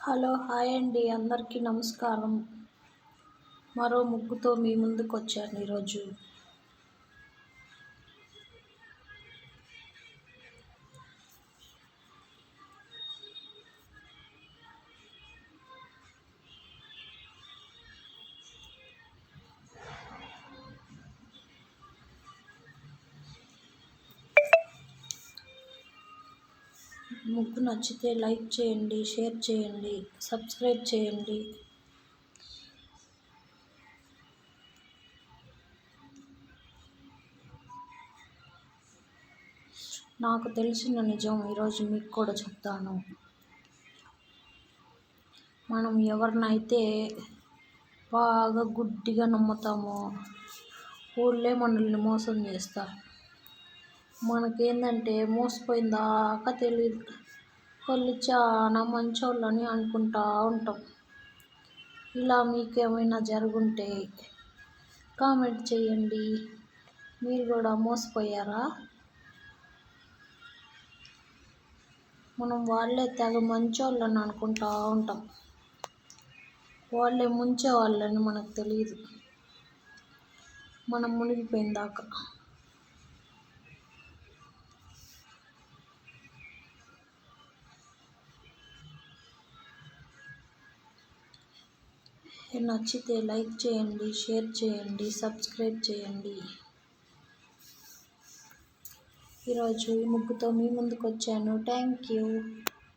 Hello hi అండి, అందరికీ నమస్కారం. మరో ముగ్గుతో మీ ముందుకు వచ్చాను ఈరోజు. ముగ్గు నచ్చితే లైక్ చేయండి, షేర్ చేయండి, సబ్స్క్రైబ్ చేయండి. నాకు తెలిసిన నిజం ఈరోజు మీకు కూడా చెప్తాను. మనం ఎవరినైతే బాగా గుడ్డిగా నమ్ముతామో వాళ్ళే మనల్ని మోసం చేస్తారు. మనకేందంటే మోసపోయిన దాకా తెలియదు. వాళ్ళు చాలా మంచోళ్ళని అనుకుంటా ఉంటాం. ఇలా మీకేమైనా జరుగుంటే కామెంట్ చేయండి. మీరు కూడా మోసపోయారా? మనం వాళ్ళే తెగ మంచోళ్ళని అనుకుంటా ఉంటాం. వాళ్ళే ముంచే వాళ్ళని మనకు తెలియదు, మనం మునిగిపోయిన దాకా. నచ్చితే లైక్ చేయండి, షేర్ చేయండి, సబ్స్క్రైబ్ చేయండి. ఈరోజు ఈ ముగ్గుతో మీ ముందుకు వచ్చాను. Thank you.